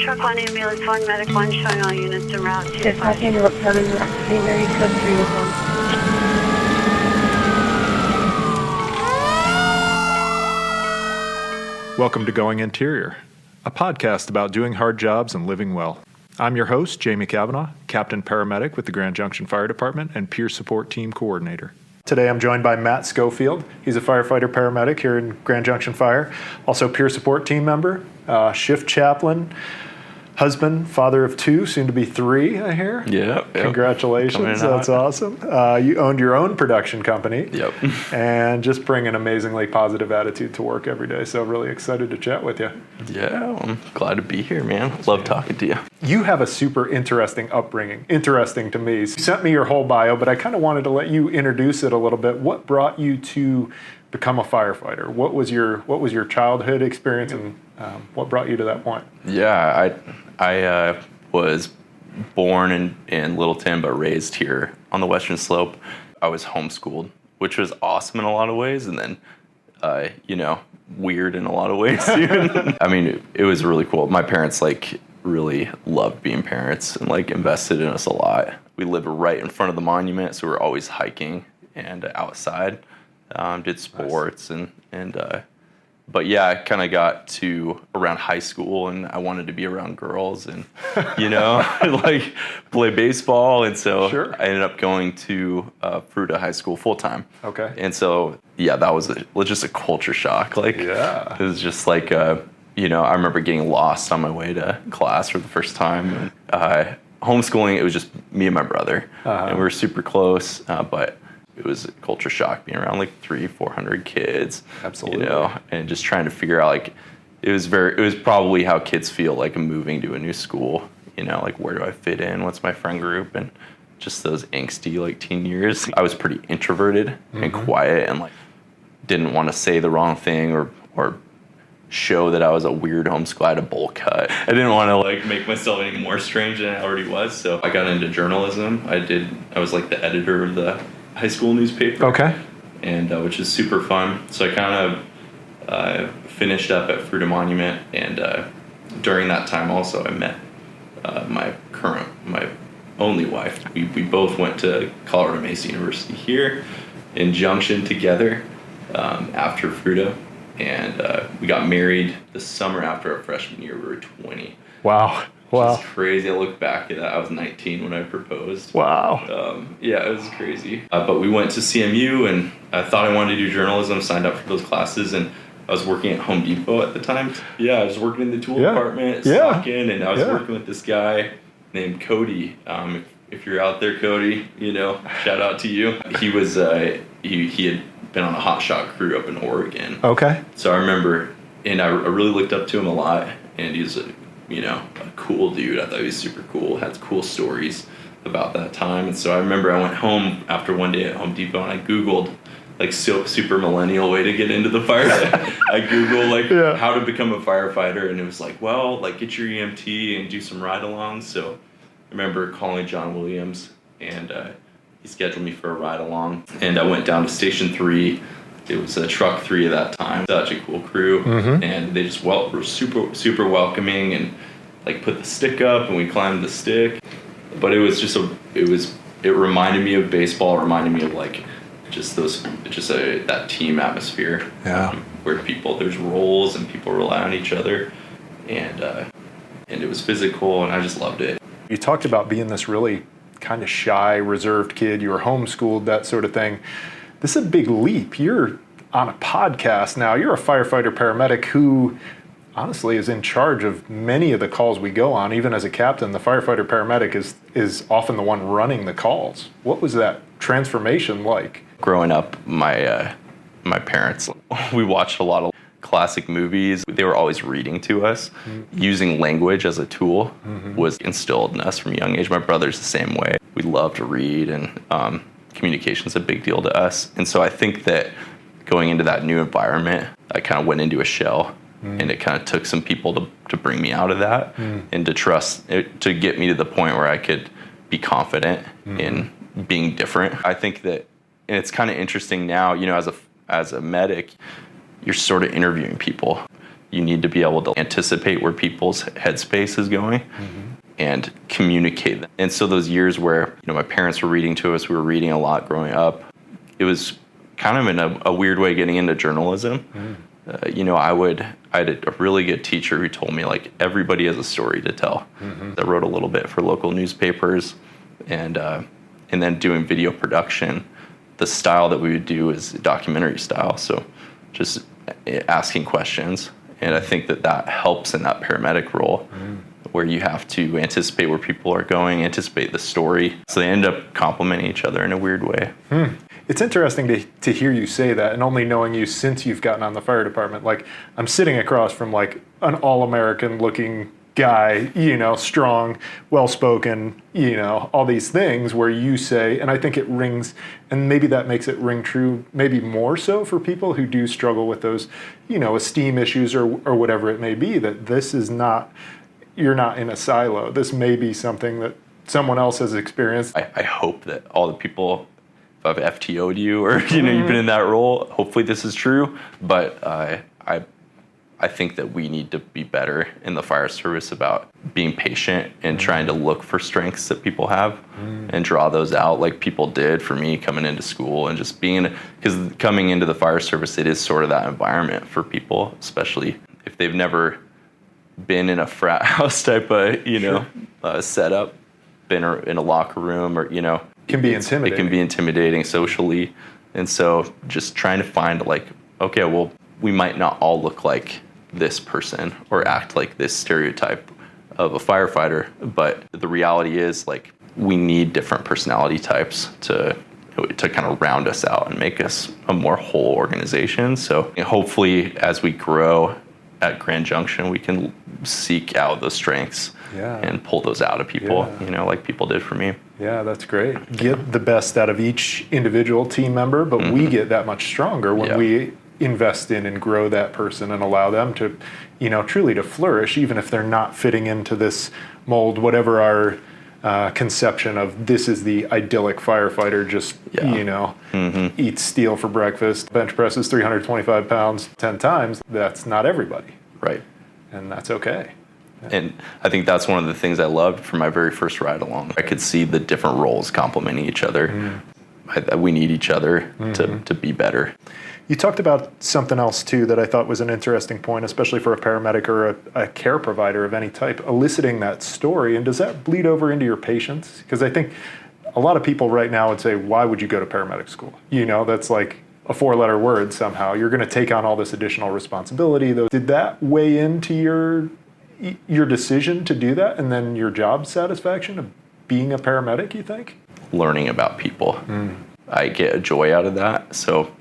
Truck 1, ambulance 1, medic 1, showing all units en route to Dispatch ambulance 7, Mary code 3 was on. Welcome to Going Interior, a podcast about doing hard jobs and living well. I'm your host, Jamie Cavanaugh, Captain Paramedic with the Grand Junction Fire Department and Peer Support Team Coordinator. Today I'm joined by Matt Scofield. He's a firefighter paramedic here in Grand Junction Fire, also Peer Support Team member, shift chaplain, husband, father of 2, soon to be 3, I hear. Yep. Congratulations, that's awesome. You owned your own production company. Yep. And just bring an amazingly positive attitude to work every day, so really excited to chat with you. Yeah, I'm glad to be here, man. Love talking to you. You have a super interesting upbringing, interesting to me. You sent me your whole bio, but I kind of wanted to let you introduce it a little bit. What brought you to become a firefighter? What was your childhood experience, and what brought you to that point? Yeah, I was born in Littleton, but raised here on the Western Slope. I was homeschooled, which was awesome in a lot of ways, and then, weird in a lot of ways too. I mean, it was really cool. My parents, really loved being parents and, invested in us a lot. We lived right in front of the monument, so we were always hiking and outside. Did sports, nice. But yeah, I kind of got to around high school and I wanted to be around girls and, play baseball. And so sure. I ended up going to Fruita High School full time. Okay. And so, yeah, that was just a culture shock. It was just I remember getting lost on my way to class for the first time. Homeschooling, it was just me and my brother. And we were super close, but it was a culture shock being around 300-400 kids. Absolutely. And just trying to figure out it was probably how kids feel moving to a new school, where do I fit in? What's my friend group? And just those angsty teen years. I was pretty introverted and quiet and didn't want to say the wrong thing or show that I was a weird homeschool. I had a bowl cut. I didn't want to make myself any more strange than I already was. So I got into journalism. I was the editor of the high school newspaper. Okay. And which is super fun. So I kind of finished up at Fruita Monument, and during that time also I met my only wife. We both went to Colorado Mesa University here in Junction together after Fruita, and we got married the summer after our freshman year. We were 20. Wow. Wow. It's crazy. I look back at that. I was 19 when I proposed. Wow. Yeah, it was crazy. But we went to CMU, and I thought I wanted to do journalism, signed up for those classes, and I was working at Home Depot at the time. Yeah, I was working in the tool department, stocking, and I was working with this guy named Cody. If you're out there, Cody, shout out to you. He was he had been on a hot shot crew up in Oregon. Okay. So I remember, and I really looked up to him a lot, and he's a cool dude. I thought he was super cool, had cool stories about that time. And so I remember I went home after one day at Home Depot and I Googled super millennial way to get into the fire. I Googled how to become a firefighter, and it was get your EMT and do some ride-alongs. So I remember calling John Williams, and he scheduled me for a ride-along, and I went down to Station 3. It was a truck 3 at that time. Such a cool crew, and they just were super welcoming, and put the stick up, and we climbed the stick. But it was it reminded me of baseball. It reminded me of that team atmosphere. Yeah. Where there's roles and people rely on each other, and it was physical, and I just loved it. You talked about being this really kind of shy, reserved kid. You were homeschooled, that sort of thing. This is a big leap. You're on a podcast now. You're a firefighter paramedic who honestly is in charge of many of the calls we go on. Even as a captain, the firefighter paramedic is often the one running the calls. What was that transformation like? Growing up, my parents, we watched a lot of classic movies. They were always reading to us. Using language as a tool was instilled in us from a young age. My brother's the same way. We love to read, and communication's a big deal to us. And so I think that going into that new environment, I kind of went into a shell, and it kind of took some people to bring me out of that and to trust it, to get me to the point where I could be confident in being different. I think that, and it's kind of interesting now, as a medic, you're sort of interviewing people. You need to be able to anticipate where people's headspace is going and communicate them. And so those years where, my parents were reading to us, we were reading a lot growing up, it was kind of in a weird way getting into journalism. I had a really good teacher who told me, like, everybody has a story to tell. I wrote a little bit for local newspapers, and then doing video production. The style that we would do is documentary style, so just asking questions. And I think that helps in that paramedic role, where you have to anticipate where people are going, anticipate the story. So they end up complementing each other in a weird way. It's interesting to hear you say that, and only knowing you since you've gotten on the fire department. Like, I'm sitting across from like an all-American looking guy, strong, well-spoken, all these things where you say, and I think it rings, and maybe that makes it ring true, maybe more so for people who do struggle with those, esteem issues or whatever it may be, that this is not, you're not in a silo. This may be something that someone else has experienced. I hope that all the people I've FTO'd you or, you've been in that role, hopefully this is true, but I think that we need to be better in the fire service about being patient and trying to look for strengths that people have and draw those out, like people did for me coming into school, and just because coming into the fire service, it is sort of that environment for people, especially if they've never been in a frat house type of, setup, been in a locker room, or, can be intimidating. It can be intimidating socially. And so just trying to find, like, okay, well, we might not all look like this person or act like this stereotype of a firefighter, but the reality is, like, we need different personality types to kind of round us out and make us a more whole organization. So hopefully as we grow at Grand Junction, we can seek out those strengths and pull those out of people, like people did for me. Yeah, that's great. Get the best out of each individual team member, but we get that much stronger when we invest in and grow that person and allow them to, truly to flourish, even if they're not fitting into this mold, whatever our conception of this is the idyllic firefighter, just, eats steel for breakfast, bench presses 325 pounds 10 times. That's not everybody. Right. And that's okay. And I think that's one of the things I loved from my very first ride along. I could see the different roles complementing each other. We need each other to be better. You talked about something else, too, that I thought was an interesting point, especially for a paramedic or a care provider of any type, eliciting that story. And does that bleed over into your patients? Because I think a lot of people right now would say, why would you go to paramedic school? That's like a 4-letter word somehow. You're going to take on all this additional responsibility. Did that weigh into your decision to do that, and then your job satisfaction of being a paramedic, you think? Learning about people. I get a joy out of that. So,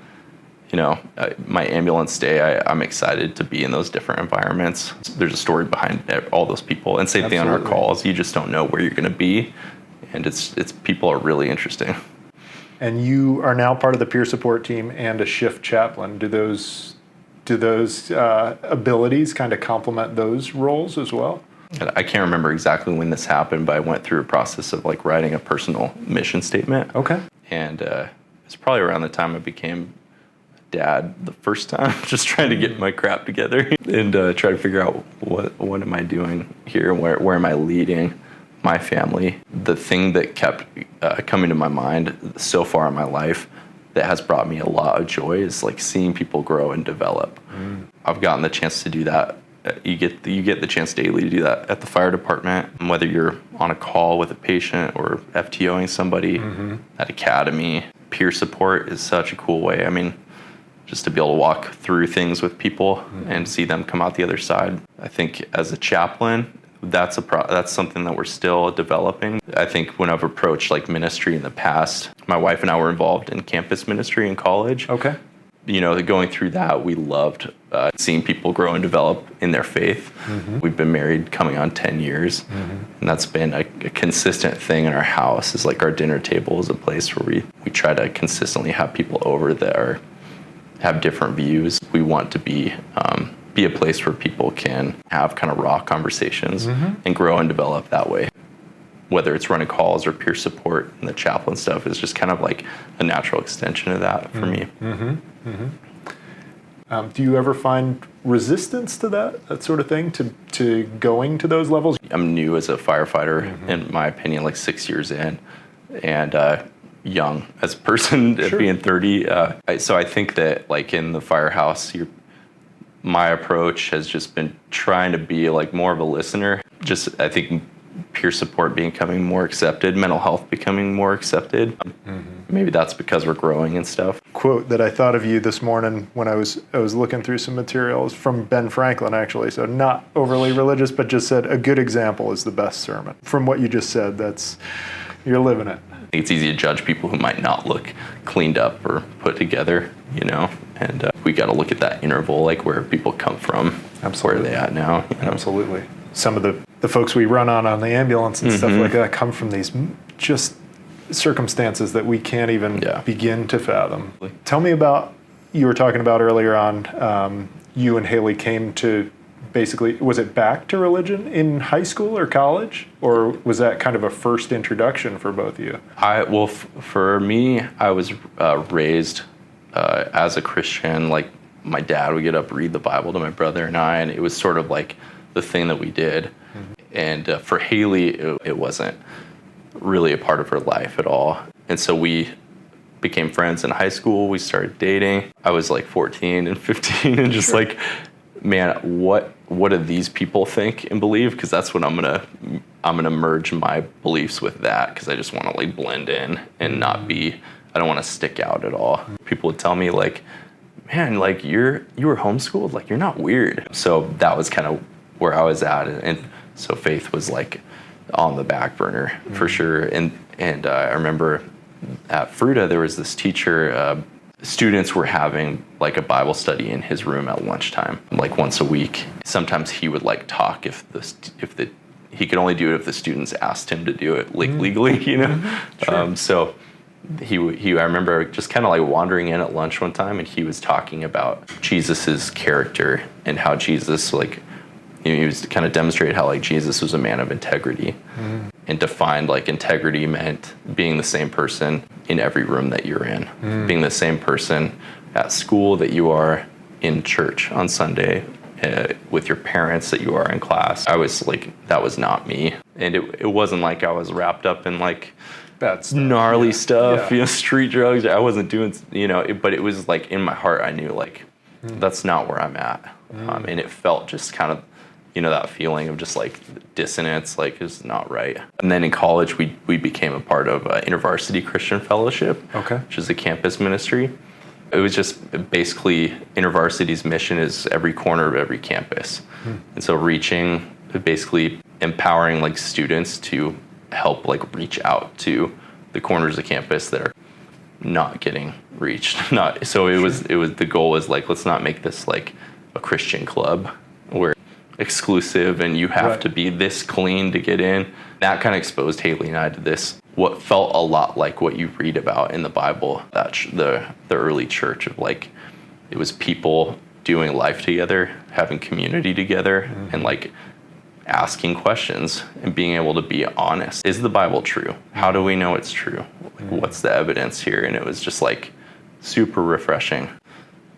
my ambulance day, I'm excited to be in those different environments. There's a story behind all those people. And same thing on our calls. You just don't know where you're going to be. And it's people are really interesting. And you are now part of the peer support team and a shift chaplain. Do those abilities kind of complement those roles as well? I can't remember exactly when this happened, but I went through a process of like writing a personal mission statement. Okay. And it's probably around the time I became dad the first time, just trying to get my crap together and try to figure out what am I doing here and where am I leading my family. The thing that kept coming to my mind so far in my life that has brought me a lot of joy is like seeing people grow and develop. I've gotten the chance to do that. You get the chance daily to do that at the fire department, whether you're on a call with a patient or FTOing somebody at academy. Peer support is such a cool way. I mean, just to be able to walk through things with people and see them come out the other side. I think as a chaplain, that's something that we're still developing. I think when I've approached like ministry in the past, my wife and I were involved in campus ministry in college. Okay. Going through that, we loved seeing people grow and develop in their faith. We've been married coming on 10 years, and that's been a consistent thing in our house. Is like our dinner table is a place where we try to consistently have people over that have different views. We want to be a place where people can have kind of raw conversations and grow and develop that way. Whether it's running calls or peer support, and the chaplain stuff is just kind of like a natural extension of that for me. Do you ever find resistance to that sort of thing, to going to those levels? I'm new as a firefighter, in my opinion, like 6 years in, and young as a person, being 30. So I think that like in the firehouse, my approach has just been trying to be like more of a listener. Just, I think, peer support becoming more accepted, mental health becoming more accepted. Maybe that's because we're growing and stuff. Quote that I thought of you this morning when I was looking through some materials from Ben Franklin, actually. So not overly religious, but just said, a good example is the best sermon. From what you just said, you're living it. It's easy to judge people who might not look cleaned up or put together, and we got to look at that interval, like where people come from. Absolutely. Where are they at now? Absolutely. Some of the folks we run on the ambulance and stuff like that come from these just circumstances that we can't even begin to fathom. Tell me about, you were talking about earlier on, you and Haley came to basically, was it back to religion in high school or college? Or was that kind of a first introduction for both of you? For me, I was raised as a Christian. Like, my dad would get up, read the Bible to my brother and I, and it was sort of like the thing that we did. And for Haley, it wasn't really a part of her life at all. And so we became friends in high school. We started dating. I was like 14 and 15 and just like, man, what do these people think and believe? Because that's what I'm gonna merge my beliefs with that, because I just want to like blend in and not be, I don't want to stick out at all. People would tell me like, man, like you were homeschooled, like you're not weird. So that was kind of where I was at, and so faith was like on the back burner for sure. And I remember at Fruta there was this teacher. Students were having like a Bible study in his room at lunchtime, like once a week. Sometimes he would like talk if he could only do it if the students asked him to do it legally, Sure. So I remember just kind of like wandering in at lunch one time, and he was talking about Jesus's character and how Jesus he was kind of demonstrated how like Jesus was a man of integrity, and defined like integrity meant being the same person in every room that you're in, being the same person at school that you are in church on Sunday, with your parents that you are in class. I was like, that was not me. And it wasn't like I was wrapped up in like bad stuff, gnarly stuff, street drugs. I wasn't doing, but it was like in my heart, I knew like, that's not where I'm at. And it felt just kind of, that feeling of just like dissonance, like is not right. And then in college, we became a part of InterVarsity Christian Fellowship, which is a campus ministry. It was just basically InterVarsity's mission is every corner of every campus. And so basically empowering like students to help like reach out to the corners of campus that are not getting reached. The goal was like, let's not make this like a Christian club where exclusive and you have to be this clean to get in. That kind of exposed Haley and I to this, what felt a lot like what you read about in the Bible, that the early church of like, it was people doing life together, having community together, and like asking questions and being able to be honest. Is the Bible true? How do we know it's true? Like, what's the evidence here? And it was just like super refreshing.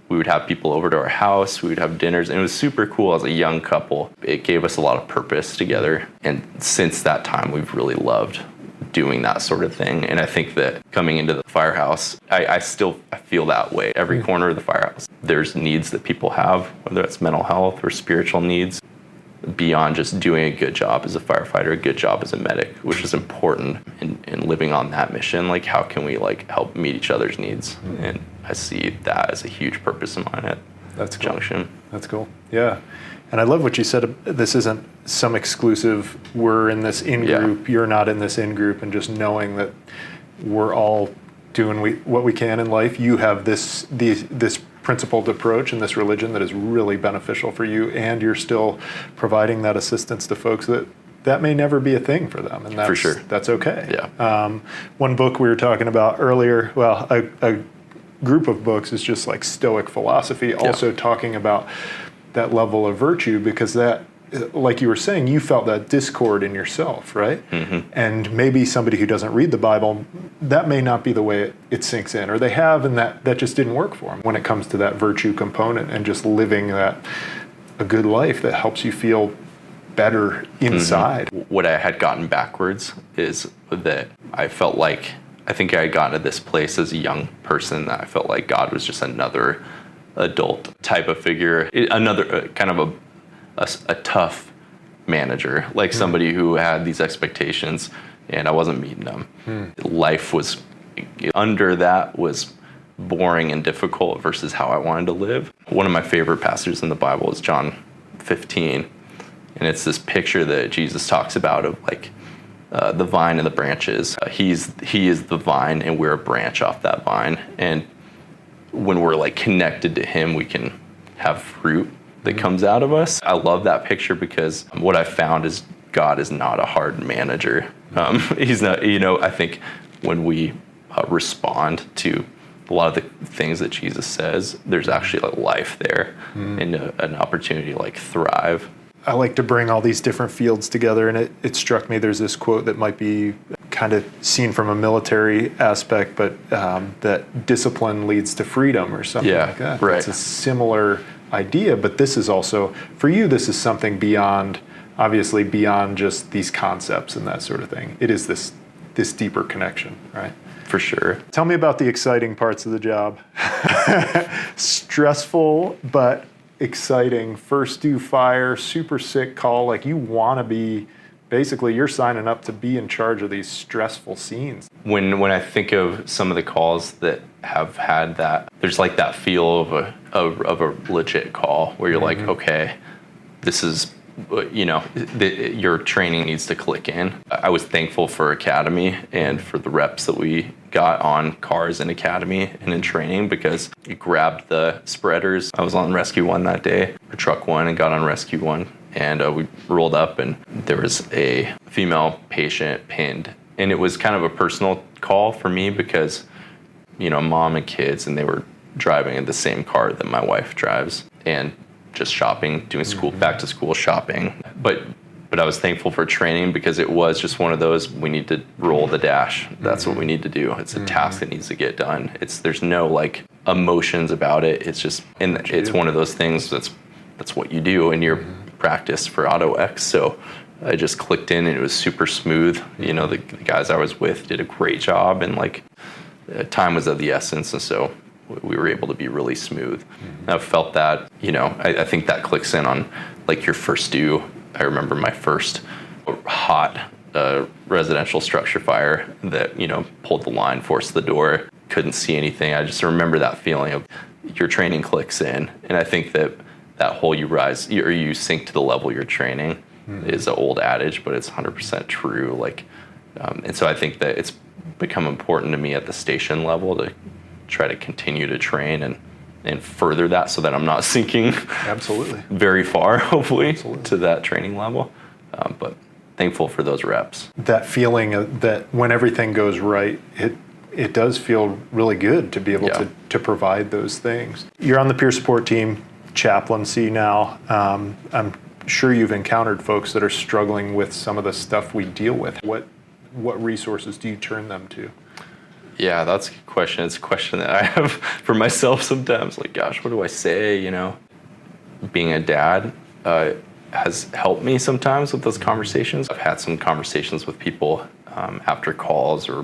We would have people over to our house, we would have dinners, and it was super cool as a young couple. It gave us a lot of purpose together. And since that time, we've really loved doing that sort of thing. And I think that coming into the firehouse, I feel that way. Every corner of the firehouse, there's needs that people have, whether it's mental health or spiritual needs, beyond just doing a good job as a firefighter, a good job as a medic, which is important in living on that mission. Like, how can we like help meet each other's needs? And I see that as a huge purpose of mine at Junction. That's cool. Yeah. And I love what you said. This isn't some exclusive, we're in this in-group, you're not in this in-group, and just knowing that we're all doing what we can in life. You have this principled approach and this religion that is really beneficial for you, and you're still providing that assistance to folks that may never be a thing for them, and that's, for sure. That's okay. Yeah. One book we were talking about earlier, a group of books is just like Stoic philosophy, also talking about that level of virtue, because that like you were saying, you felt that discord in yourself, right? Mm-hmm. And maybe somebody who doesn't read the Bible, that may not be the way it sinks in, or they have, and that just didn't work for them when it comes to that virtue component and just living a good life that helps you feel better inside. Mm-hmm. What I had gotten backwards is that I felt like, I think I had gotten to this place as a young person that I felt like God was just another adult type of figure, another kind of a tough manager, like somebody who had these expectations and I wasn't meeting them. Life was under that was boring and difficult versus how I wanted to live. One of my favorite passages in the Bible is John 15, and it's this picture that Jesus talks about of like the vine and the branches. He is the vine and we're a branch off that vine, and when we're like connected to him, we can have fruit that comes out of us. I love that picture because what I found is God is not a hard manager. He's not, I think when we respond to a lot of the things that Jesus says, there's actually a life there and an opportunity to like thrive. I like to bring all these different fields together, and it struck me there's this quote that might be kind of seen from a military aspect, but that discipline leads to freedom or something like that. Right. It's a similar idea, but this is also, for you, this is something beyond, obviously beyond just these concepts and that sort of thing. It is this deeper connection, right? For sure. Tell me about the exciting parts of the job. Stressful, but exciting. First due fire, super sick call. Like you want to be, basically you're signing up to be in charge of these stressful scenes. When I think of some of the calls that have had that, there's like that feel of a legit call where you're like, okay, this is, your training needs to click in. I was thankful for Academy and for the reps that we got on cars in Academy and in training, because it grabbed the spreaders. I was on Rescue 1 that day, or Truck 1, and got on Rescue 1. And we rolled up and there was a female patient pinned. And it was kind of a personal call for me because, mom and kids, and they were driving in the same car that my wife drives. And just shopping, doing school, back to school shopping. But I was thankful for training because it was just one of those, we need to roll the dash. That's what we need to do. It's a task that needs to get done. There's no like emotions about it. It's just, and it's one of those things that's what you do in your practice for Auto X. So I just clicked in and it was super smooth. The guys I was with did a great job, and like time was of the essence. And so we were able to be really smooth. I've felt that, I think that clicks in on like your first due. I remember my first hot residential structure fire that, pulled the line, forced the door, couldn't see anything. I just remember that feeling of your training clicks in. And I think that whole you rise, or you sink to the level you're training is an old adage, but it's 100% true. Like, and so I think that it's become important to me at the station level to try to continue to train and further that so that I'm not sinking very far, hopefully, to that training level. But thankful for those reps. That feeling that when everything goes right, it does feel really good to be able to provide those things. You're on the peer support team, chaplaincy now. I'm sure you've encountered folks that are struggling with some of the stuff we deal with. What resources do you turn them to? Yeah, that's a good question. It's a question that I have for myself sometimes. Like, gosh, what do I say? Being a dad has helped me sometimes with those conversations. I've had some conversations with people after calls or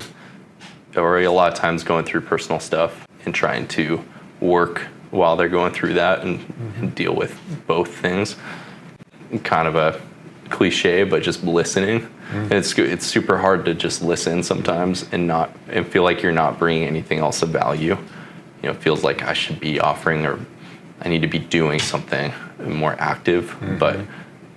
a lot of times going through personal stuff and trying to work while they're going through that and deal with both things. Kind of a cliche, but just listening. And it's super hard to just listen sometimes and feel like you're not bringing anything else of value. It feels like I should be offering, or I need to be doing something more active. But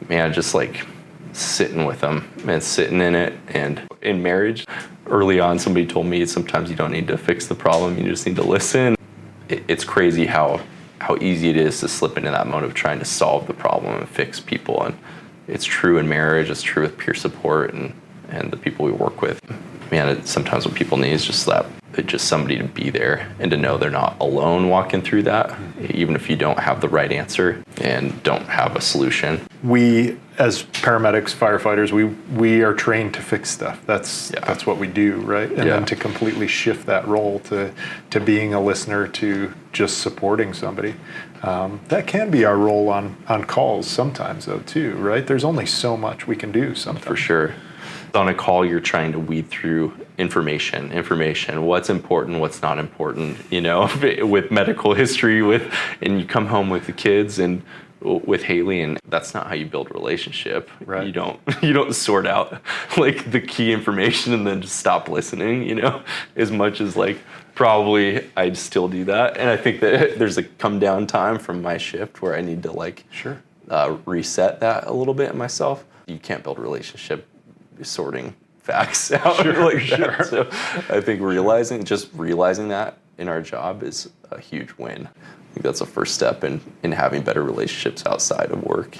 man, just like sitting with them and sitting in it. And in marriage, early on, somebody told me sometimes you don't need to fix the problem, you just need to listen. It's crazy how easy it is to slip into that mode of trying to solve the problem and fix people. And it's true in marriage, it's true with peer support and the people we work with. man, sometimes what people need is just somebody to be there and to know they're not alone walking through that, even if you don't have the right answer and don't have a solution. We, as paramedics, firefighters, we are trained to fix stuff. That's what we do, right? And then to completely shift that role to being a listener, to just supporting somebody. That can be our role on calls sometimes, though, too, right? There's only so much we can do sometimes. For sure. On a call, you're trying to weed through information, what's important, what's not important, with medical history, and you come home with the kids and with Haley, and that's not how you build a relationship. Right. You don't sort out like the key information and then just stop listening, as much as like probably I'd still do that. And I think that there's a come down time from my shift where I need to reset that a little bit in myself. You can't build a relationship sorting facts out that. So I think realizing that in our job is a huge win. I think that's a first step in having better relationships outside of work.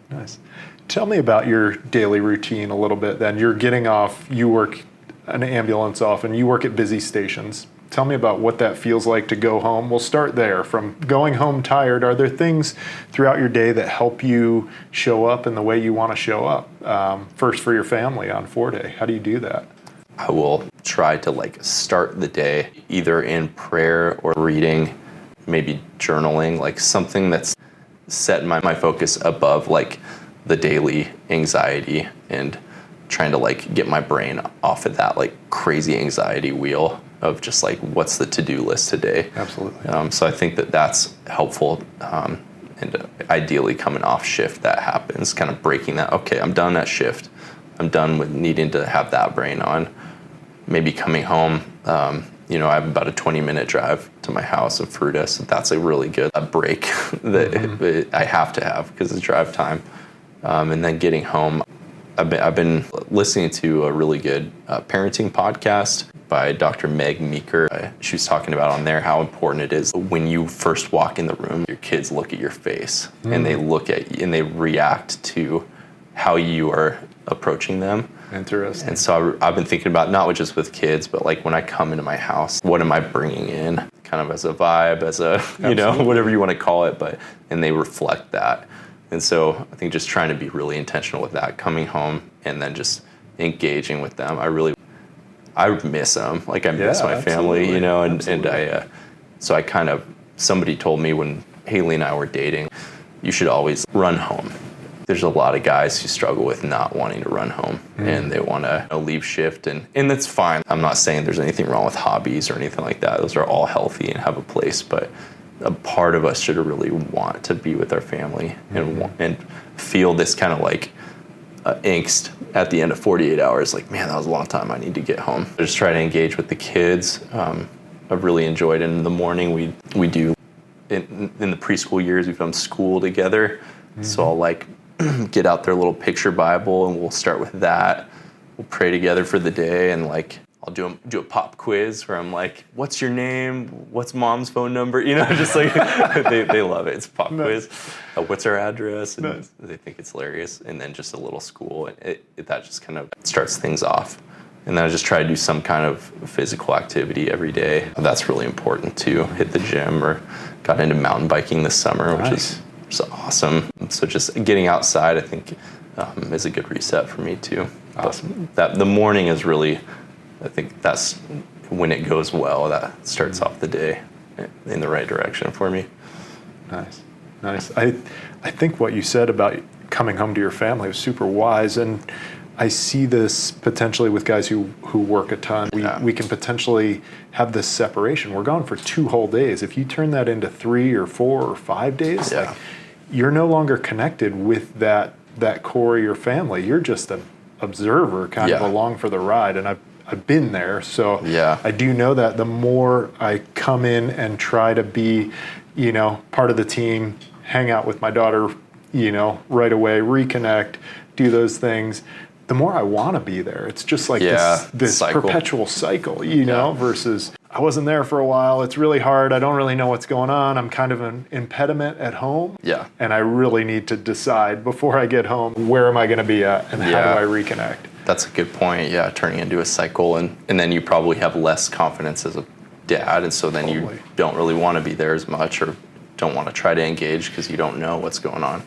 Nice. Tell me about your daily routine a little bit then. You're getting off, you work an ambulance often, you work at busy stations. Tell me about what that feels like to go home. We'll start there. From going home tired, are there things throughout your day that help you show up in the way you want to show up? First for your family on 4-day. How do you do that? I will try to start the day either in prayer or reading, maybe journaling, something that's set my focus above the daily anxiety and trying to get my brain off of that crazy anxiety wheel of just what's the to-do list today. Absolutely. So I think that's helpful, and ideally coming off shift that happens, kind of breaking that, okay, I'm done at shift. I'm done with needing to have that brain on. Maybe coming home, I have about a 20-minute drive to my house in Fruta, so that's a really good break that I have to have because it's drive time. And then getting home, I've been listening to a really good parenting podcast by Dr. Meg Meeker. She was talking about on there how important it is when you first walk in the room, your kids look at your face and they look at you and they react to how you are approaching them. Interesting. And so I've been thinking about not just with kids, but when I come into my house, what am I bringing in kind of as a vibe, as a, whatever you want to call it, and they reflect that. And so I think just trying to be really intentional with that, coming home and then just engaging with them. I miss them. I miss my family, so I kind of, somebody told me when Haley and I were dating, you should always run home. There's a lot of guys who struggle with not wanting to run home and they want to leave shift and that's fine. I'm not saying there's anything wrong with hobbies or anything like that. Those are all healthy and have a place, but a part of us should really want to be with our family and feel this kind of angst at the end of 48 hours, man, that was a long time, I need to get home. I just try to engage with the kids. I've really enjoyed it. In the morning we do, in the preschool years, we've done school together. So I'll get out their little picture Bible and we'll start with that. We'll pray together for the day and I'll do a pop quiz where I'm what's your name? What's mom's phone number? Just they love it. It's a pop quiz. What's our address? And they think it's hilarious. And then just a little school. That just kind of starts things off. And then I just try to do some kind of physical activity every day. That's really important too. Hit the gym or got into mountain biking this summer, which is awesome. So just getting outside, I think, is a good reset for me too. Awesome. But the morning is really, I think that's when it goes well, that starts off the day in the right direction for me. Nice. I think what you said about coming home to your family was super wise, and I see this potentially with guys who work a ton. We can potentially have this separation. We're gone for 2 whole days. If you turn that into 3 or 4 or 5 days, you're no longer connected with that core of your family. You're just an observer kind of along for the ride, and I've been there, so I do know that the more I come in and try to be, part of the team, hang out with my daughter, right away, reconnect, do those things, the more I want to be there. It's just this perpetual cycle, versus I wasn't there for a while. It's really hard. I don't really know what's going on. I'm kind of an impediment at home. And I really need to decide before I get home, where am I going to be at and how do I reconnect? That's a good point. Yeah, turning into a cycle, and then you probably have less confidence as a dad, and so then you don't really want to be there as much, or don't want to try to engage because you don't know what's going on.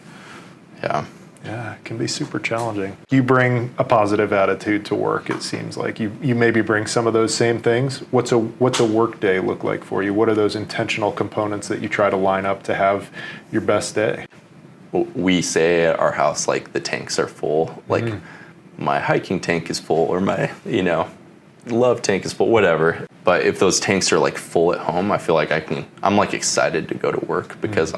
Yeah, it can be super challenging. You bring a positive attitude to work, it seems like. You maybe bring some of those same things. What's a work day look like for you? What are those intentional components that you try to line up to have your best day? We say at our house, like, the tanks are full. Like, my hiking tank is full, or my, love tank is full, whatever. But if those tanks are, like, full at home, I feel like I'm, like, excited to go to work because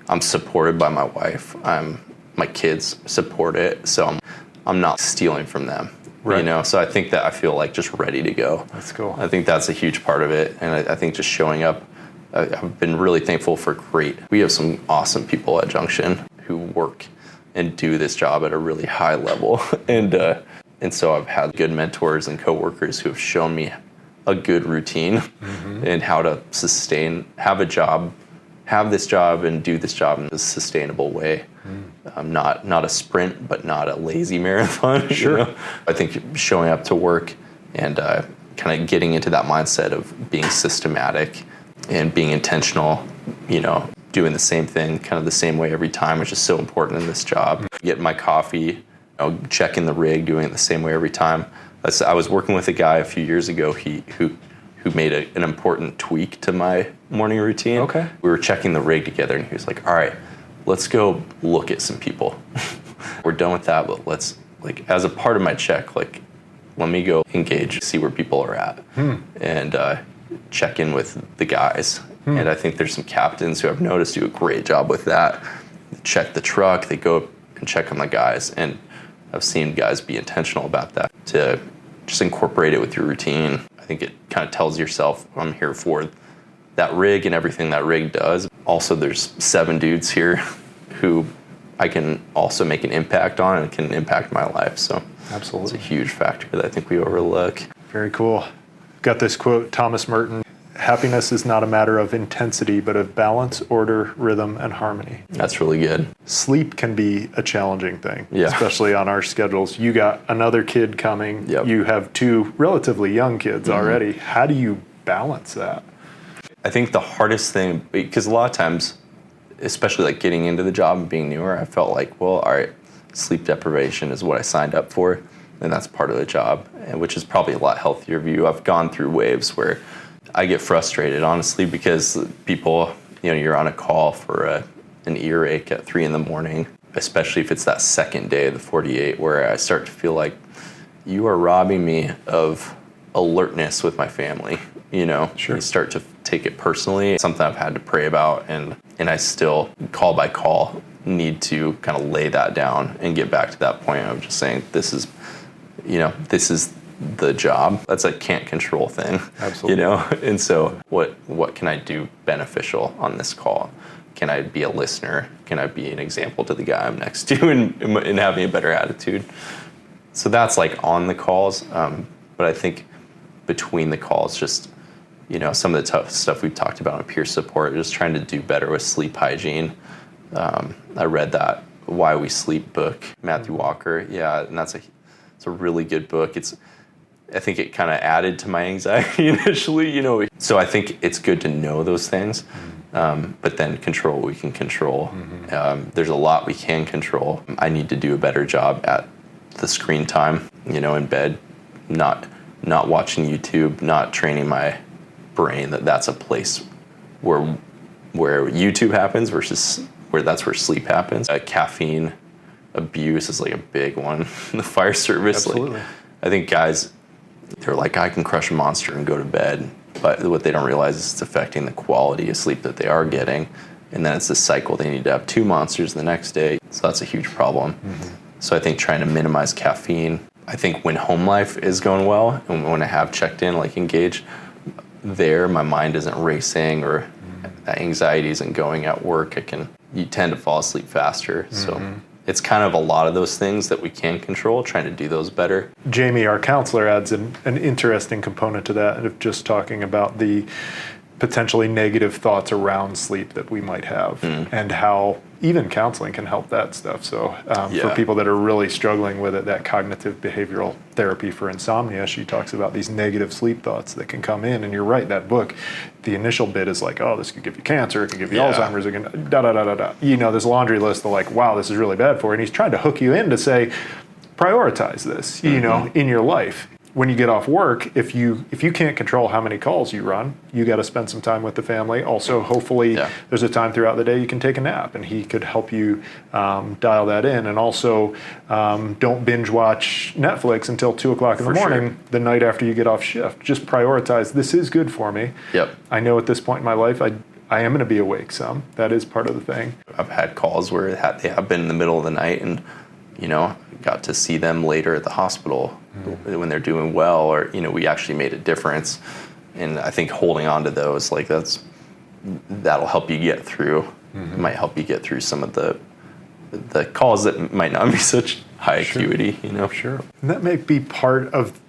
I'm supported by my wife. My kids support it, so I'm not stealing from them. Right. So I feel like just ready to go. That's cool. I think that's a huge part of it, and I think just showing up. I've been really thankful for we have some awesome people at Junction who work and do this job at a really high level, and so I've had good mentors and coworkers who have shown me a good routine and how to have this job and do this job in a sustainable way. Not a sprint, but not a lazy marathon. Sure. I think showing up to work and kind of getting into that mindset of being systematic and being intentional, doing the same thing kind of the same way every time, which is so important in this job. Getting my coffee, checking the rig, doing it the same way every time. I was working with a guy a few years ago who made an important tweak to my morning routine. Okay. We were checking the rig together, and he was like, all right, let's go look at some people. We're done with that, but let's, as a part of my check, let me go engage, see where people are at, and check in with the guys. And I think there's some captains who I've noticed do a great job with that. Check the truck, they go and check on the guys, and I've seen guys be intentional about that, to just incorporate it with your routine. I think it kind of tells yourself, I'm here for that rig and everything that rig does. Also, there's 7 dudes here who I can also make an impact on and can impact my life. So absolutely, it's a huge factor that I think we overlook. Very cool. Got this quote, Thomas Merton: happiness is not a matter of intensity, but of balance, order, rhythm, and harmony. That's really good. Sleep can be a challenging thing, especially on our schedules. You got another kid coming. Yep. You have 2 relatively young kids already. How do you balance that? I think the hardest thing, because a lot of times, especially getting into the job and being newer, I felt like, well, all right, sleep deprivation is what I signed up for, and that's part of the job, which is probably a lot healthier view. I've gone through waves where I get frustrated, honestly, because people, you're on a call for an earache at 3 a.m, especially if it's that second day of the 48, where I start to feel like you are robbing me of alertness with my family. Sure. You start to take it personally. Something I've had to pray about, and I still, call by call, need to kind of lay that down and get back to that point of just saying, this is the job. That's a can't control thing. Absolutely. And so what can I do beneficial on this call? Can I be a listener? Can I be an example to the guy I'm next to and having a better attitude? So that's on the calls. But I think between the calls, just, some of the tough stuff we've talked about on peer support, just trying to do better with sleep hygiene. I read that Why We Sleep book, Matthew Walker. Yeah, and it's a really good book. I think it kind of added to my anxiety initially, So I think it's good to know those things, but then control what we can control. There's a lot we can control. I need to do a better job at the screen time, in bed, not watching YouTube, not training my brain that's a place where YouTube happens versus where sleep happens. Caffeine abuse is a big one in the fire service. Absolutely. I think guys, they're like, I can crush a monster and go to bed, but what they don't realize is it's affecting the quality of sleep that they are getting, and then it's this cycle. They need to have 2 monsters the next day, so that's a huge problem. So I think trying to minimize caffeine. I think when home life is going well, and when I have checked in, engaged, my mind isn't racing, or that anxiety isn't going at work. You tend to fall asleep faster. So it's kind of a lot of those things that we can control, trying to do those better. Jamie, our counselor, adds an interesting component to that of just talking about the potentially negative thoughts around sleep that we might have, and how even counseling can help that stuff. So for people that are really struggling with it, that cognitive behavioral therapy for insomnia, she talks about these negative sleep thoughts that can come in. And you're right, that book, the initial bit is like, oh, this could give you cancer, it could give you Alzheimer's, it can da-da-da-da-da. You know, this laundry list of like, wow, this is really bad for you. And he's trying to hook you in to say, prioritize this, you know, in your life. When you get off work, if you can't control how many calls you run, you got to spend some time with the family. Also, hopefully, there's a time throughout the day you can take a nap, and he could help you dial that in. And also, don't binge watch Netflix until 2 o'clock in the morning the night after you get off shift. Just prioritize. This is good for me. Yep. I know at this point in my life, I am going to be awake some. That is part of the thing. I've had calls where they have been in the middle of the night, and got to see them later at the hospital when they're doing well, or we actually made a difference. And I think holding on to those, like that'll help you get through. It might help you get through some of the calls that might not be such high acuity. Sure. And that may be part of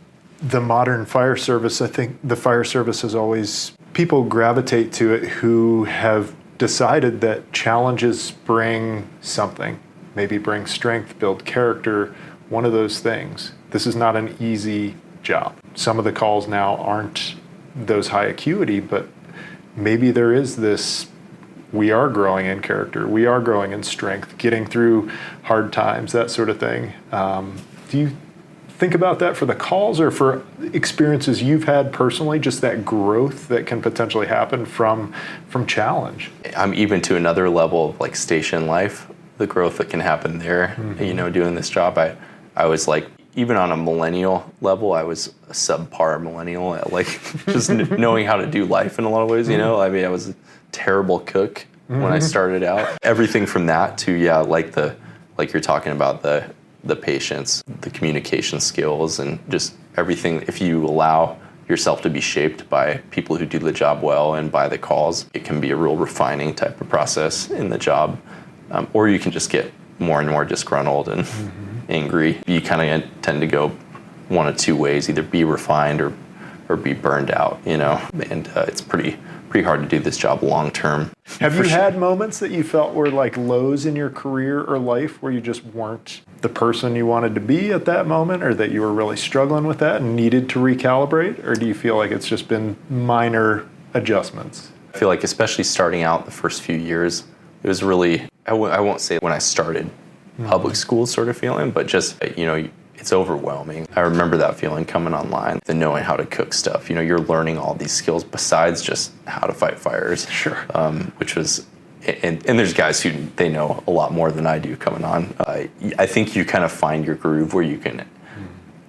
the modern fire service. I think the fire service has always, people gravitate to it who have decided that challenges bring something. Maybe bring strength, build character, one of those things. This is not an easy job. Some of the calls now aren't those high acuity, but maybe there is this, we are growing in character, we are growing in strength, getting through hard times, that sort of thing. Do you think about that for the calls, or for experiences you've had personally, just that growth that can potentially happen from challenge? I'm even to another level of like station life. The growth that can happen there, doing this job. I was like, even on a millennial level, I was a subpar millennial at like just knowing how to do life in a lot of ways, I mean, I was a terrible cook when I started out. Everything from that to, like you're talking about the patience, the communication skills, and just everything. If you allow yourself to be shaped by people who do the job well and by the calls, it can be a real refining type of process in the job. Or you can just get more and more disgruntled and angry. You kind of tend to go one of two ways: either be refined or be burned out. And it's pretty hard to do this job long term. Have you had moments that you felt were like lows in your career or life, where you just weren't the person you wanted to be at that moment, or that you were really struggling with that and needed to recalibrate? Or do you feel like it's just been minor adjustments? I feel like, especially starting out the first few years, it was really, I won't say when I started public school sort of feeling, but just, it's overwhelming. I remember that feeling coming online, the knowing how to cook stuff. You're learning all these skills besides just how to fight fires. Sure. Which was, and there's guys who, they know a lot more than I do coming on. I think you kind of find your groove where you can,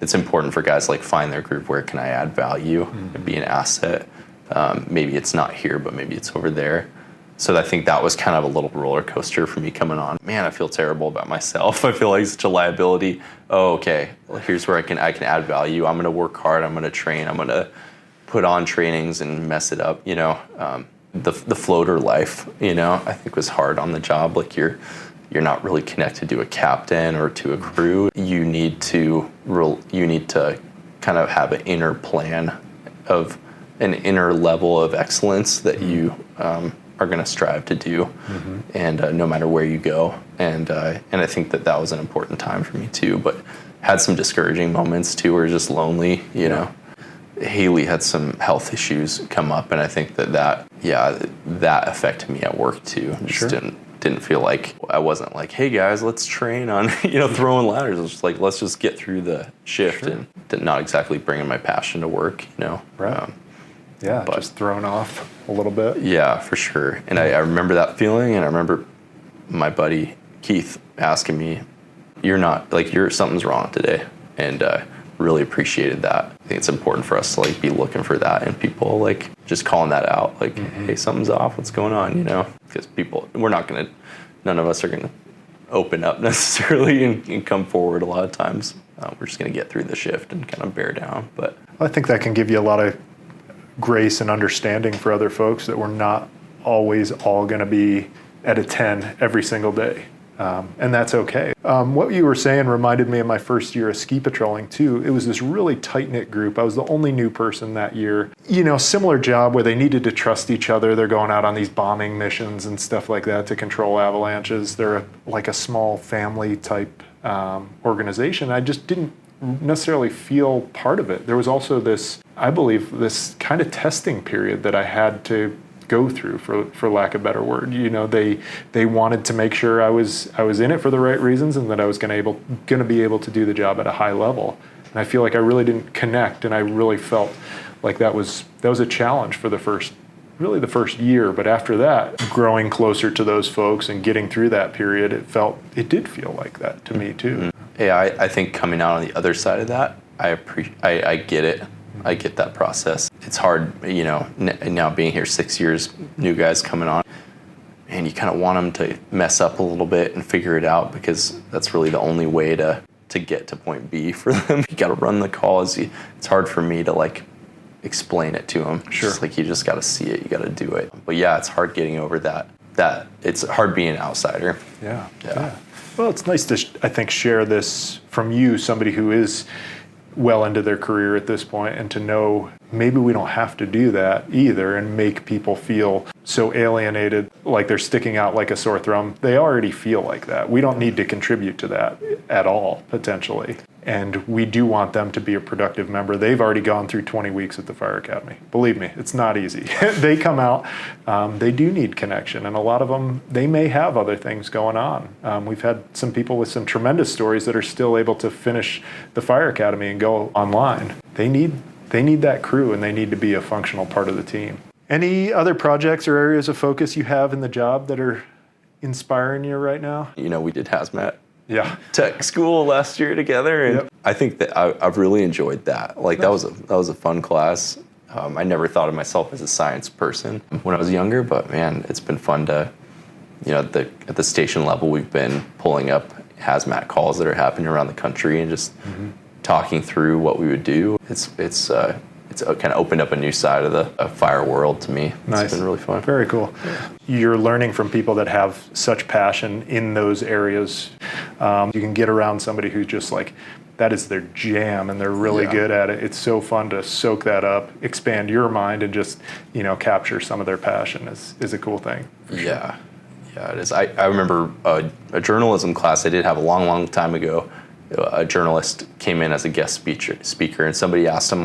it's important for guys like find their groove, where can I add value and be an asset. Maybe it's not here, but maybe it's over there. So I think that was kind of a little roller coaster for me coming on. Man, I feel terrible about myself. I feel like such a liability. Oh, okay, well, here's where I can add value. I'm going to work hard. I'm going to train. I'm going to put on trainings and mess it up. The floater life, I think was hard on the job. Like you're not really connected to a captain or to a crew. You need to kind of have an inner plan of an inner level of excellence that you are going to strive to do, and no matter where you go. And I think that was an important time for me too, but had some discouraging moments too, where just lonely, Haley had some health issues come up, and I think that affected me at work too. Just didn't feel like, I wasn't like, hey guys, let's train on throwing ladders. It was just like, let's just get through the shift, and not exactly bringing my passion to work, Right. But just thrown off a little bit. Yeah, for sure. And I remember that feeling, and I remember my buddy Keith asking me, something's wrong today. And really appreciated that. I think it's important for us to be looking for that in people, just calling that out, hey, something's off, what's going on, Because none of us are going to open up necessarily and come forward a lot of times. We're just going to get through the shift and kind of bear down. But I think that can give you a lot of grace and understanding for other folks, that we're not always all going to be at a 10 every single day. And that's okay. What you were saying reminded me of my first year of ski patrolling too. It was this really tight-knit group. I was the only new person that year. Similar job where they needed to trust each other. They're going out on these bombing missions and stuff like that to control avalanches. They're like a small family type organization. I just didn't necessarily feel part of it. There was also this kind of testing period that I had to go through, for lack of a better word. They wanted to make sure I was in it for the right reasons and that I was going to be able to do the job at a high level. And I feel like I really didn't connect, and I really felt like that was a challenge for the first year. But after that, growing closer to those folks and getting through that period, it did feel like that to me too. Yeah, I think coming out on the other side of that, I get it. I get that process. It's hard, now being here 6 years, new guys coming on, and you kind of want them to mess up a little bit and figure it out, because that's really the only way to get to point B for them. You got to run the calls. It's hard for me to explain it to them. Sure. It's you just got to see it. You got to do it. But yeah, it's hard getting over that. It's hard being an outsider. Yeah. Well, it's nice to, I think, share this from you, somebody who is well into their career at this point, and to know maybe we don't have to do that either and make people feel so alienated, like they're sticking out like a sore thumb. They already feel like that. We don't need to contribute to that at all, potentially. And we do want them to be a productive member. They've already gone through 20 weeks at the Fire Academy. Believe me, it's not easy. They come out, they do need connection, and a lot of them, they may have other things going on. We've had some people with some tremendous stories that are still able to finish the Fire Academy and go online. They need that crew, and they need to be a functional part of the team. Any other projects or areas of focus you have in the job that are inspiring you right now? We did hazmat. Yeah. Tech school last year together, and Yep. I think that I've really enjoyed that. That was a fun class. I never thought of myself as a science person when I was younger, but man, it's been fun to, at the station level, we've been pulling up hazmat calls that are happening around the country and just talking through what we would do. It's kind of opened up a new side of the fire world to me. Nice. It's been really fun. Very cool. Yeah. You're learning from people that have such passion in those areas. You can get around somebody who's just that is their jam and they're really good at it. It's so fun to soak that up, expand your mind, and just, capture some of their passion is a cool thing. Yeah. Yeah, it is. I remember a journalism class I did have a long, long time ago. A journalist came in as a guest speaker, and somebody asked him,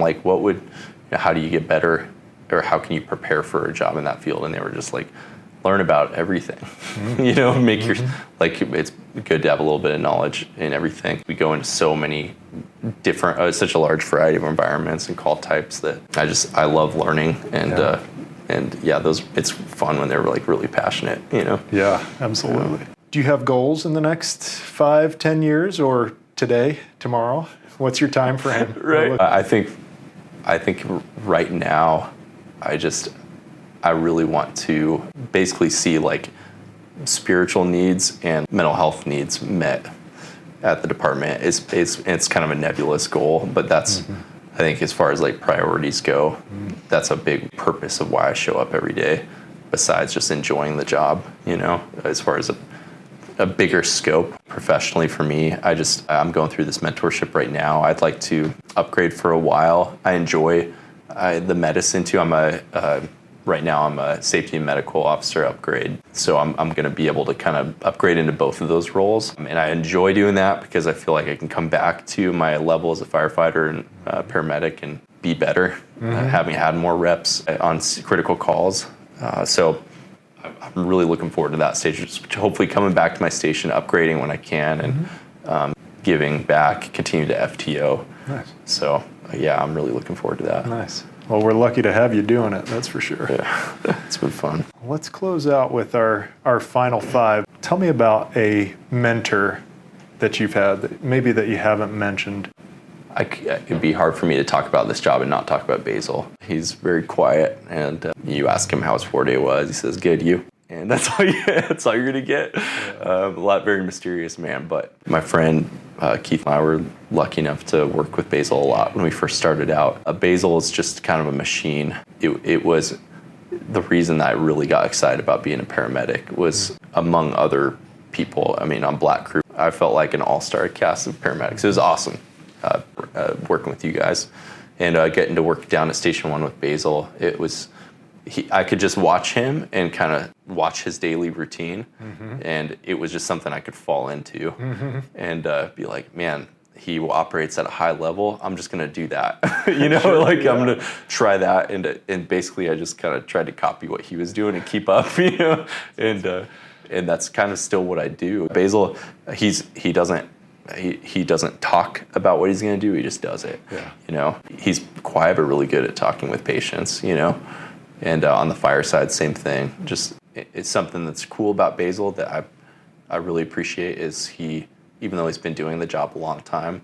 how do you get better, or how can you prepare for a job in that field? And they were just learn about everything. Make your, it's good to have a little bit of knowledge in everything. We go into so many different, such a large variety of environments and call types that I love learning, and it's fun when they're really passionate, Yeah, absolutely. Do you have goals in the next 5-10 years, or today, tomorrow? What's your time frame? Right. I think right now, I really want to basically see spiritual needs and mental health needs met at the department. It's kind of a nebulous goal, but that's I think as far as priorities go, that's a big purpose of why I show up every day. Besides just enjoying the job, as far as a bigger scope professionally for me, I'm going through this mentorship right now. I'd like to upgrade for a while. I enjoy the medicine too. Right now I'm a safety and medical officer upgrade. So I'm going to be able to kind of upgrade into both of those roles. And I enjoy doing that because I feel like I can come back to my level as a firefighter and paramedic and be better, having had more reps on critical calls. So I'm really looking forward to that stage, just hopefully coming back to my station, upgrading when I can, and giving back, continue to FTO. Nice. So, I'm really looking forward to that. Nice. Well, we're lucky to have you doing it, that's for sure. Yeah, it's been fun. Let's close out with our final 5. Tell me about a mentor that you've had, that you haven't mentioned. It'd be hard for me to talk about this job and not talk about Basil. He's very quiet, and you ask him how his 4-day was, he says, "Good, you." And that's all you're gonna get. Yeah. Very mysterious man. But my friend Keith and I were lucky enough to work with Basil a lot when we first started out. Basil is just kind of a machine. It was the reason that I really got excited about being a paramedic was, among other people. I mean, on Black Crew, I felt like an all-star cast of paramedics. It was awesome working with you guys. And getting to work down at Station 1 with Basil, it was, I could just watch him and kind of watch his daily routine. And it was just something I could fall into and be like, man, he operates at a high level. I'm just going to do that. I'm going to try that. And basically I just kind of tried to copy what he was doing and keep up, and that's kind of still what I do. Basil, he doesn't talk about what he's going to do. He just does it. He's quiet but really good at talking with patients, and on the fire side, same thing. Just it's something that's cool about Basil that I really appreciate is even though he's been doing the job a long time,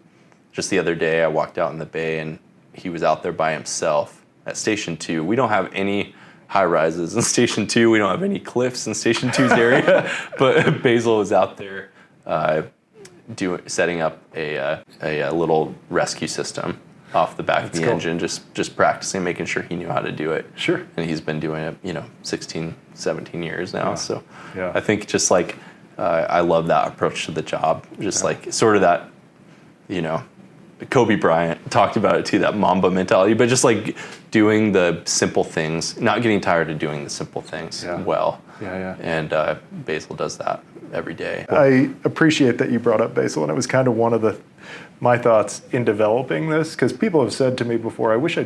just the other day I walked out in the bay and he was out there by himself at Station 2. We don't have any high rises in Station 2. We don't have any cliffs in Station 2's area, but Basil was out there setting up a little rescue system off the back of the engine, just practicing, making sure he knew how to do it. Sure. And he's been doing it, 16, 17 years now. So I think just like I love that approach to the job. Just like sort of that, Kobe Bryant talked about it too, that Mamba mentality, but just like doing the simple things, not getting tired of doing the simple things well. And Basil does that every day. I appreciate that you brought up Basil, and it was kind of one of my thoughts in developing this, because people have said to me before, I wish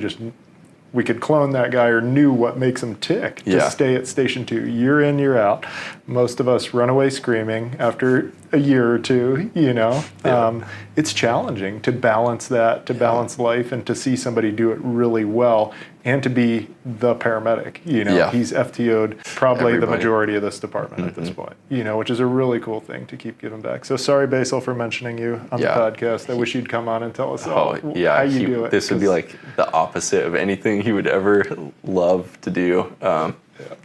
we could clone that guy or knew what makes him tick to stay at Station 2 year in, year out. Most of us run away screaming after a year or two, It's challenging to balance that, to balance life, and to see somebody do it really well, and to be the paramedic. He's FTO'd probably the majority of this department at this point, which is a really cool thing to keep giving back. So sorry, Basil, for mentioning you on the podcast. I wish you'd come on and tell us how you do it. This would be like the opposite of anything he would ever love to do.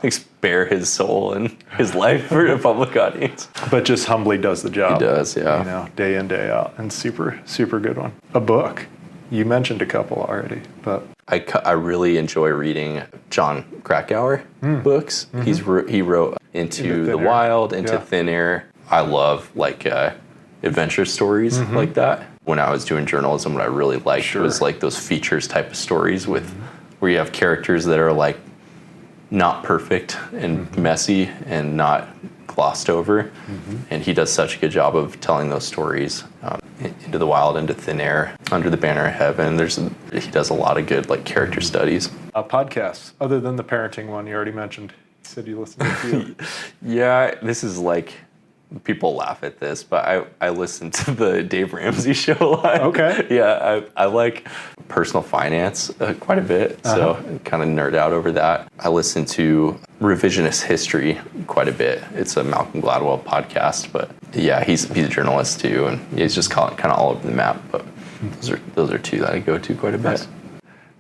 Spare his soul and his life for a public audience. But just humbly does the job. He does, day in, day out. And super, super good one. A book. You mentioned a couple already, but... I really enjoy reading John Krakauer books. He wrote Into the Wild, Into Thin Air. I love adventure stories like that. When I was doing journalism, what I really liked was like those features type of stories where you have characters that are like not perfect and messy and not glossed over. And he does such a good job of telling those stories. Into the Wild, Into Thin Air, Under the Banner of Heaven. He does a lot of good like character studies. Podcasts, other than the parenting one you already mentioned. You said you listened to a few. This is like, people laugh at this, but I listen to the Dave Ramsey show a lot. Okay. I like personal finance quite a bit, so I kind of nerd out over that. I listen to Revisionist History quite a bit. It's a Malcolm Gladwell podcast, but he's a journalist too, and he's just kind of all over the map, but those are two that I go to quite a bit.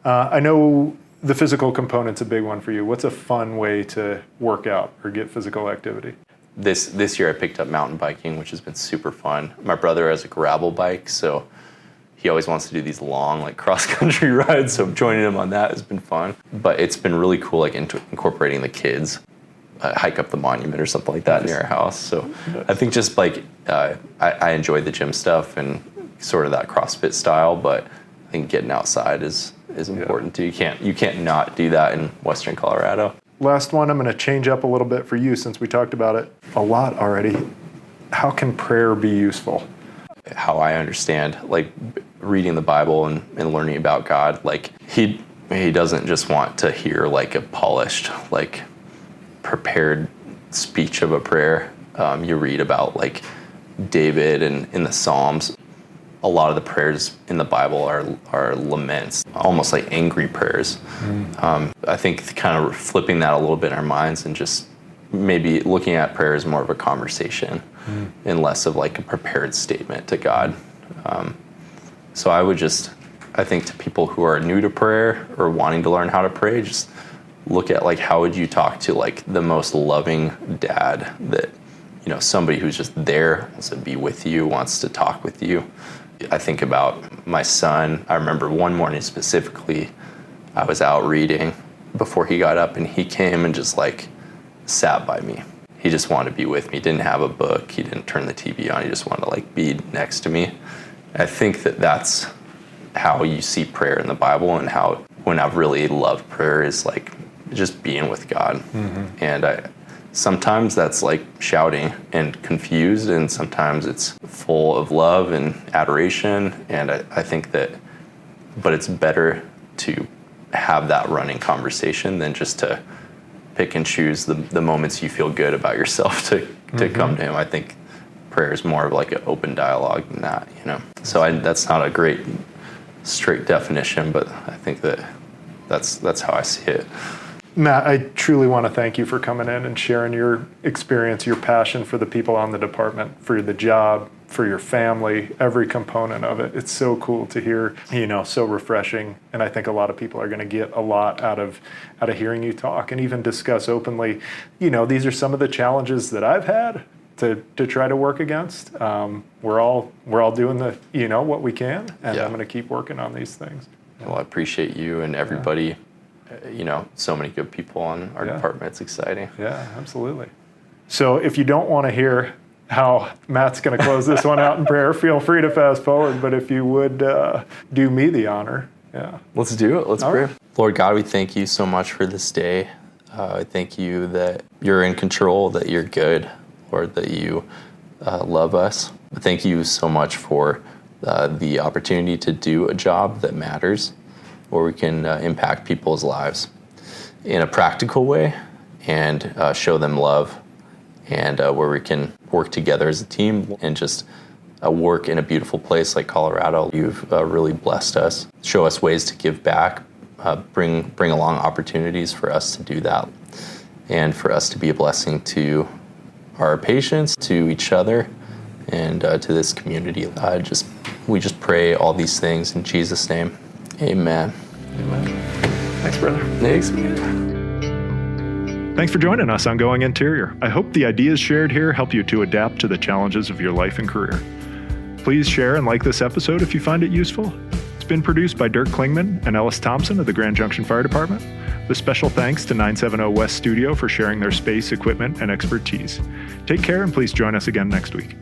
I know the physical component's a big one for you. What's a fun way to work out or get physical activity? This year I picked up mountain biking, which has been super fun. My brother has a gravel bike, so he always wants to do these long like cross-country rides, so joining him on that has been fun. But it's been really cool like incorporating the kids, hike up the monument or something like that near our house. So I think just like I enjoy the gym stuff and sort of that CrossFit style, but I think getting outside is important too. You can't not do that in Western Colorado. Last one, I'm going to change up a little bit for you since we talked about it a lot already. How can prayer be useful? How I understand, like reading the Bible and learning about God, like he doesn't just want to hear like a polished, like prepared speech of a prayer. You read about like David and in the Psalms. A lot of the prayers in the Bible are laments, almost like angry prayers. I think kind of flipping that a little bit in our minds and just maybe looking at prayer as more of a conversation and less of like a prepared statement to God. So I think to people who are new to prayer or wanting to learn how to pray, just look at like how would you talk to like the most loving dad that, somebody who's just there, wants to be with you, wants to talk with you. I think about my son. I remember one morning specifically, I was out reading before he got up and he came and just like sat by me. he just wanted to be with me. He didn't have a book. He didn't turn the TV on. He just wanted to like be next to me. I think that that's how you see prayer in the Bible, and how when I've really loved prayer is like just being with God. Mm-hmm. And sometimes that's like shouting and confused, and sometimes it's full of love and adoration. And I think that, but it's better to have that running conversation than just to pick and choose the moments you feel good about yourself to come to him. I think prayer is more of like an open dialogue than that, you know? So that's not a great straight definition, but I think that's how I see it. Matt, I truly want to thank you for coming in and sharing your experience, your passion for the people on the department, for the job, for your family, every component of it. It's so cool to hear, so refreshing. And I think a lot of people are going to get a lot out of hearing you talk and even discuss openly, these are some of the challenges that I've had to try to work against. We're all doing what we can, and I'm going to keep working on these things. Well, I appreciate you and everybody. So many good people on our department. It's exciting. Yeah, absolutely. So if you don't want to hear how Matt's going to close this one out in prayer, feel free to fast forward. But if you would do me the honor. Yeah. Let's do it. Let's pray. Right. Lord God, we thank you so much for this day. I thank you that you're in control, that you're good, Lord, that you love us. Thank you so much for the opportunity to do a job that matters, where we can impact people's lives in a practical way and show them love, and where we can work together as a team and just work in a beautiful place like Colorado. You've really blessed us. Show us ways to give back, bring along opportunities for us to do that, and for us to be a blessing to our patients, to each other, and to this community. We just pray all these things in Jesus' name. Amen. Amen. Thanks, brother. Thanks. Thanks for joining us on Going Interior. I hope the ideas shared here help you to adapt to the challenges of your life and career. Please share and like this episode if you find it useful. It's been produced by Dirk Klingman and Ellis Thompson of the Grand Junction Fire Department, with special thanks to 970 West Studio for sharing their space, equipment, and expertise. Take care, and please join us again next week.